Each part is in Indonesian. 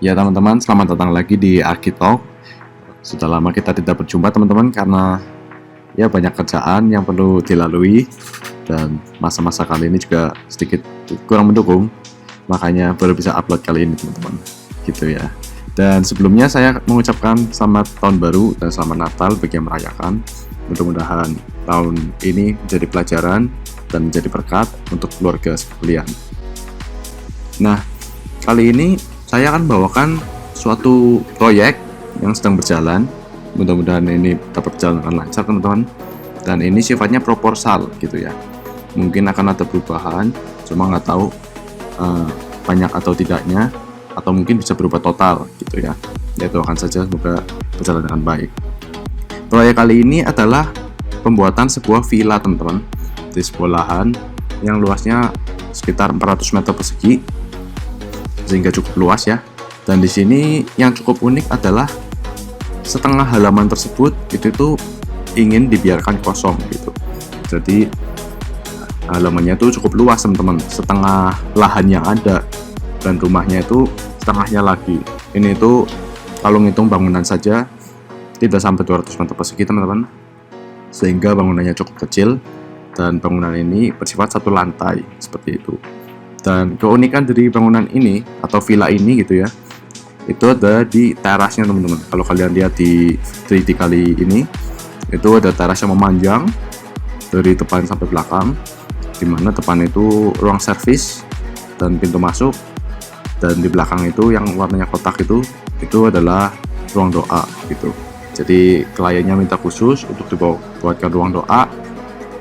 Ya teman-teman, selamat datang lagi di Arkitalk. Sudah lama kita tidak berjumpa teman-teman karena ya banyak kerjaan yang perlu dilalui dan masa-masa kali ini juga sedikit kurang mendukung. Makanya baru bisa upload kali ini teman-teman. Gitu ya. Dan sebelumnya saya mengucapkan selamat tahun baru dan selamat Natal bagi yang merayakan. Mudah-mudahan tahun ini menjadi pelajaran dan menjadi berkat untuk keluarga sekalian. Nah, kali ini saya akan bawakan suatu proyek yang sedang berjalan. Mudah-mudahan ini dapat berjalan dengan lancar teman-teman. Dan ini sifatnya proposal gitu ya. Mungkin akan ada perubahan, cuma nggak tahu banyak atau tidaknya, atau mungkin bisa berubah total gitu ya. Ya doakan saja semoga berjalan dengan baik. Proyek kali ini adalah pembuatan sebuah villa teman-teman di sebuah lahan yang luasnya sekitar 400 meter persegi, sehingga cukup luas ya. Dan di sini yang cukup unik adalah setengah halaman tersebut itu tuh ingin dibiarkan kosong gitu. Jadi halamannya itu cukup luas teman-teman, setengah lahan yang ada, dan rumahnya itu setengahnya lagi. Ini tuh kalau ngitung bangunan saja tidak sampai 200 meter persegi teman-teman, sehingga bangunannya cukup kecil dan bangunan ini bersifat satu lantai seperti itu. Dan keunikan dari bangunan ini atau villa ini gitu ya, itu ada di terasnya teman-teman. Kalau kalian lihat di 3D kali ini, itu ada teras yang memanjang dari depan sampai belakang, dimana depan itu ruang servis dan pintu masuk, dan di belakang itu yang warnanya kotak itu adalah ruang doa gitu. Jadi kliennya minta khusus untuk dibuatkan ruang doa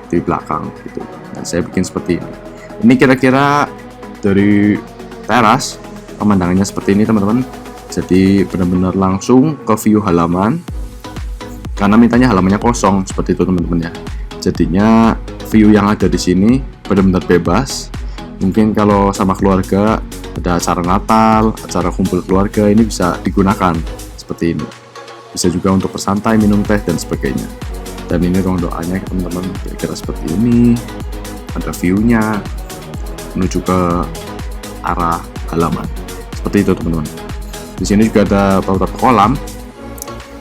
di belakang gitu. Dan saya bikin seperti ini. Ini kira-kira dari teras pemandangannya seperti ini teman-teman. Jadi benar-benar langsung ke view halaman, karena mintanya halamannya kosong seperti itu teman-teman ya. Jadinya view yang ada di sini benar-benar bebas. Mungkin kalau sama keluarga ada acara Natal, acara kumpul keluarga, ini bisa digunakan seperti ini. Bisa juga untuk bersantai, minum teh dan sebagainya. Dan ini ruang doanya teman-teman, kira-kira seperti ini. Ada view-nya menuju ke arah halaman seperti itu teman-teman. Di sini juga ada beberapa kolam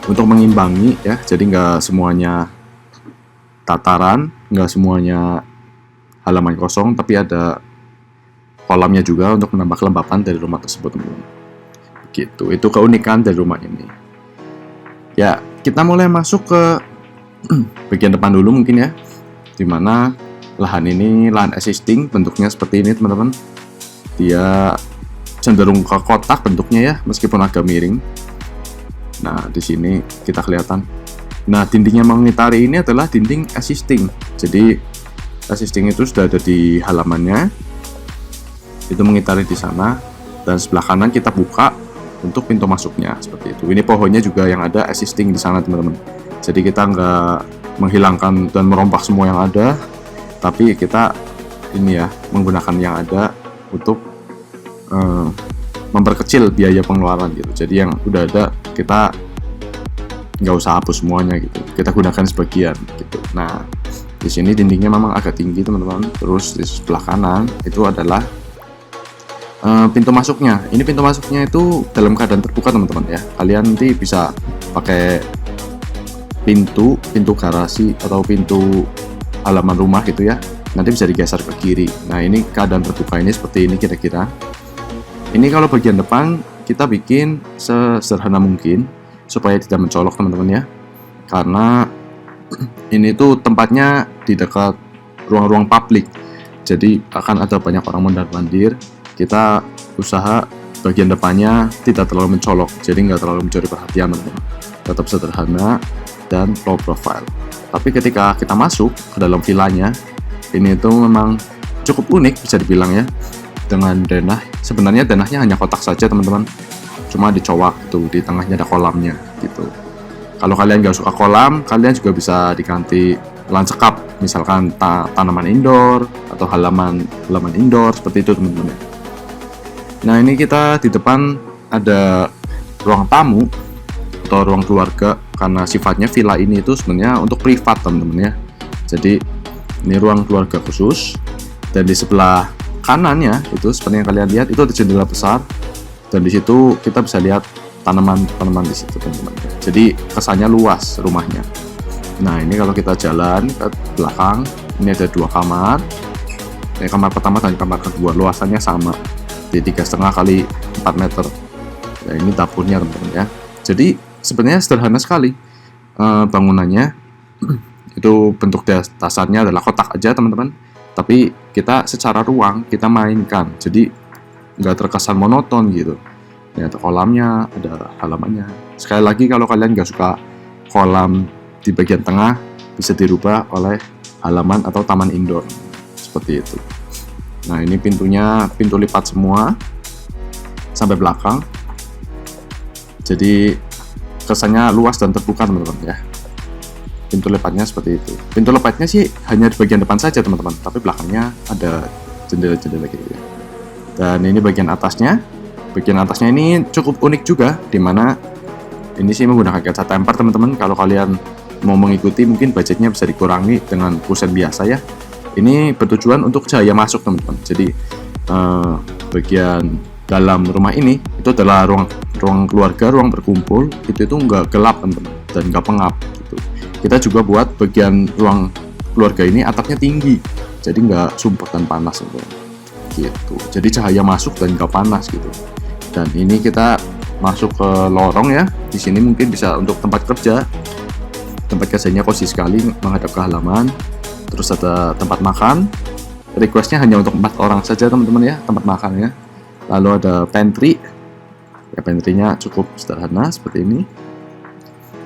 untuk mengimbangi ya, jadi nggak semuanya tataran, nggak semuanya halaman kosong, tapi ada kolamnya juga untuk menambah kelembapan dari rumah tersebut teman-teman. Gitu, itu keunikan dari rumah ini. Ya, kita mulai masuk ke bagian depan dulu mungkin ya, dimana lahan ini lahan existing, bentuknya seperti ini teman-teman. Dia cenderung ke kotak bentuknya ya, meskipun agak miring. Nah, di sini kita kelihatan. Nah, dinding yang mengitari ini adalah dinding existing. Jadi existing itu sudah ada di halamannya. Itu mengitari di sana, dan sebelah kanan kita buka untuk pintu masuknya seperti itu. Ini pohonnya juga yang ada existing di sana teman-teman. Jadi kita nggak menghilangkan dan merombak semua yang ada, tapi kita ini ya menggunakan yang ada untuk memperkecil biaya pengeluaran gitu. Jadi yang udah ada kita nggak usah hapus semuanya gitu, kita gunakan sebagian gitu. Nah, di sini dindingnya memang agak tinggi teman-teman. Terus di sebelah kanan itu adalah pintu masuknya. Ini pintu masuknya itu dalam keadaan terbuka teman-teman ya. Kalian nanti bisa pakai pintu garasi atau pintu halaman rumah gitu ya, nanti bisa digeser ke kiri. Nah, ini keadaan terbuka ini seperti ini kira-kira. Ini kalau bagian depan kita bikin sesederhana mungkin supaya tidak mencolok teman-teman ya, karena ini tuh tempatnya di dekat ruang-ruang publik, jadi akan ada banyak orang mondar-mandir. Kita usaha bagian depannya tidak terlalu mencolok, jadi nggak terlalu mencuri perhatian teman-teman, tetap sederhana dan low profile. Tapi ketika kita masuk ke dalam villanya, ini tuh memang cukup unik bisa dibilang ya, dengan denah. Sebenarnya denahnya hanya kotak saja teman-teman, cuma dicowak tuh di tengahnya ada kolamnya gitu. Kalau kalian nggak suka kolam, kalian juga bisa diganti lanskap, misalkan tanaman indoor atau halaman indoor seperti itu teman-teman. Nah, ini kita di depan ada ruang tamu atau ruang keluarga, karena sifatnya villa ini itu sebenarnya untuk privat teman-teman ya. Jadi ini ruang keluarga khusus, dan di sebelah kanannya itu seperti yang kalian lihat itu ada jendela besar Dan di situ kita bisa lihat tanaman-tanaman di situ teman-teman. Jadi kesannya luas rumahnya. Nah ini kalau kita jalan ke belakang, ini ada 2 kamar. Kamar pertama dan kamar kedua luasannya sama, di 3,5 kali 4 meter. Nah ini dapurnya teman-teman ya. Jadi sebenarnya sederhana sekali bangunannya. Itu bentuk dasarnya adalah kotak aja teman-teman. Tapi kita secara ruang kita mainkan, jadi nggak terkesan monoton gitu. Ya, ada kolamnya, ada halamannya. Sekali lagi kalau kalian nggak suka kolam di bagian tengah, bisa dirubah oleh halaman atau taman indoor seperti itu. Nah ini pintunya pintu lipat semua sampai belakang, jadi kesannya luas dan terbuka teman-teman ya. Pintu lipatnya seperti itu. Pintu lipatnya sih hanya di bagian depan saja teman-teman, tapi belakangnya ada jendela-jendela gitu ya. Dan ini bagian atasnya. Bagian atasnya ini cukup unik juga, dimana ini sih menggunakan kaca temper teman-teman. Kalau kalian mau mengikuti mungkin budgetnya bisa dikurangi dengan kusen biasa ya. Ini bertujuan untuk cahaya masuk teman-teman. Jadi bagian dalam rumah ini itu adalah ruang keluarga, ruang berkumpul. Itu nggak gelap teman-teman dan nggak pengap gitu. Kita juga buat bagian ruang keluarga ini atapnya tinggi, jadi nggak sumpek dan panas gitu. Jadi cahaya masuk dan nggak panas gitu. Dan ini kita masuk ke lorong ya. Di sini mungkin bisa untuk tempat kerja. Tempat kerjanya cozy sekali menghadap ke halaman. Terus ada tempat makan. Requestnya hanya untuk 4 orang saja teman-teman ya, tempat makannya. Lalu ada pantry. Ya pantry-nya cukup sederhana seperti ini.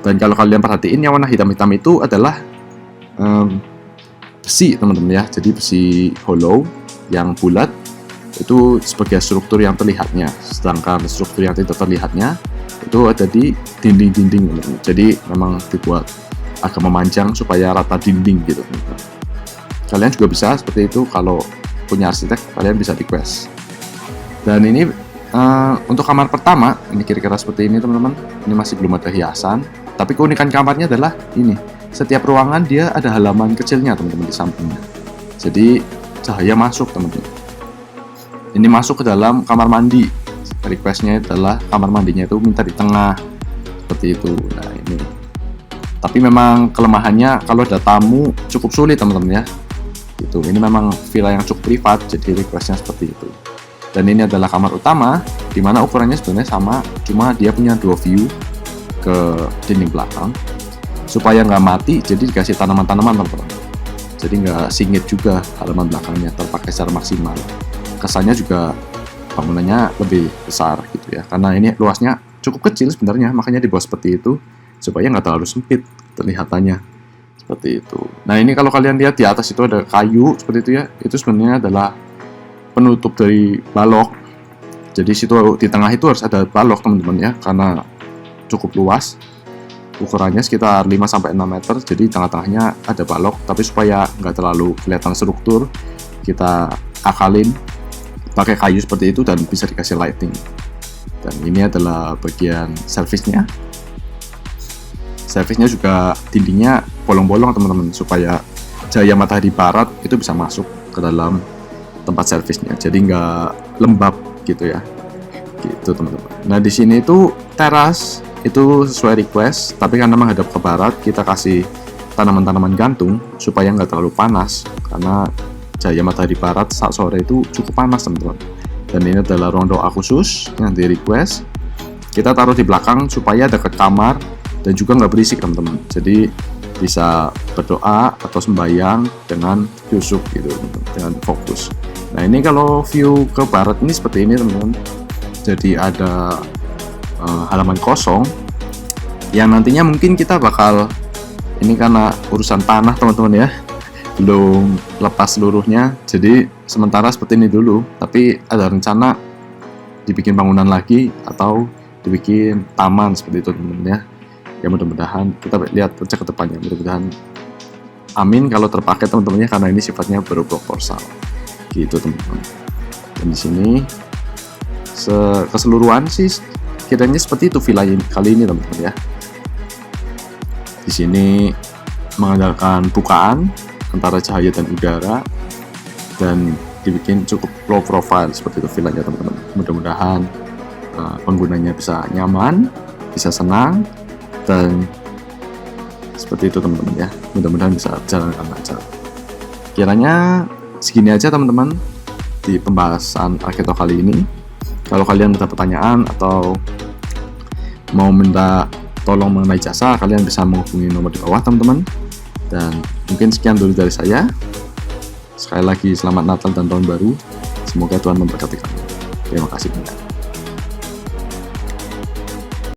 Dan kalau kalian perhatiin yang warna hitam-hitam itu adalah besi teman-teman ya. Jadi besi hollow yang bulat itu sebagai struktur yang terlihatnya, sedangkan struktur yang tidak terlihatnya itu ada di dinding-dinding teman-teman. Jadi memang dibuat agak memanjang supaya rata dinding gitu teman-teman. Kalian juga bisa seperti itu, kalau punya arsitek kalian bisa request. Dan ini untuk kamar pertama ini kira-kira seperti ini teman-teman. Ini masih belum ada hiasan, tapi keunikan kamarnya adalah ini, setiap ruangan dia ada halaman kecilnya teman-teman di sampingnya, jadi cahaya masuk teman-teman. Ini masuk ke dalam kamar mandi. Requestnya adalah kamar mandinya itu minta di tengah seperti itu. Nah ini, tapi memang kelemahannya kalau ada tamu cukup sulit teman-teman ya gitu. Ini memang villa yang cukup privat, jadi requestnya seperti itu. Dan ini adalah kamar utama, dimana ukurannya sebenarnya sama, cuma dia punya 2 view ke dinding belakang supaya nggak mati, jadi dikasih tanaman-tanaman teman-teman. Jadi nggak singit juga halaman belakangnya, terpakai secara maksimal. Kesannya juga bangunannya lebih besar gitu ya, karena ini luasnya cukup kecil sebenarnya, makanya dibuat seperti itu supaya nggak terlalu sempit terlihatannya seperti itu. Nah ini kalau kalian lihat di atas itu ada kayu seperti itu ya, itu sebenarnya adalah penutup dari balok. Jadi situ di tengah itu harus ada balok teman-teman ya, karena cukup luas, ukurannya sekitar 5-6 meter, jadi tengah-tengahnya ada balok. Tapi supaya nggak terlalu kelihatan struktur, kita akalin pakai kayu seperti itu dan bisa dikasih lighting. Dan ini adalah bagian servisnya. Servisnya juga dindingnya bolong-bolong teman-teman, supaya cahaya matahari barat itu bisa masuk ke dalam tempat servisnya, jadi nggak lembab gitu ya, gitu teman-teman. Nah di sini itu teras itu sesuai request, tapi karena menghadap ke barat kita kasih tanaman-tanaman gantung supaya nggak terlalu panas, karena cahaya matahari barat saat sore itu cukup panas teman-teman. Dan ini adalah ruang doa khusus yang di request, kita taruh di belakang supaya dekat kamar dan juga nggak berisik teman-teman, jadi bisa berdoa atau sembahyang dengan khusyuk gitu, dengan fokus. Nah ini kalau view ke barat ini seperti ini teman-teman, jadi ada halaman kosong yang nantinya mungkin kita bakal, ini karena urusan tanah teman-teman ya, belum lepas seluruhnya, jadi sementara seperti ini dulu. Tapi ada rencana dibikin bangunan lagi atau dibikin taman seperti itu teman-teman ya. Ya mudah-mudahan kita lihat kerja ke depannya, mudah-mudahan amin kalau terpakai teman-temannya, karena ini sifatnya berproposal gitu teman-teman. Dan di sini keseluruhan sih kiranya seperti itu villa kali ini teman-teman ya. Di sini mengandalkan bukaan antara cahaya dan udara, dan dibikin cukup low profile seperti itu villanya teman-teman. Mudah-mudahan penggunanya bisa nyaman, bisa senang, dan seperti itu teman-teman ya. Mudah-mudahan bisa jalankan lancar. Kiranya segini aja teman-teman di pembahasan Arkitalk kali ini. Kalau kalian ada pertanyaan atau mau minta tolong mengenai jasa, kalian bisa menghubungi nomor di bawah teman-teman. Dan mungkin sekian dulu dari saya. Sekali lagi selamat Natal dan Tahun Baru. Semoga Tuhan memberkati kalian. Terima kasih banyak.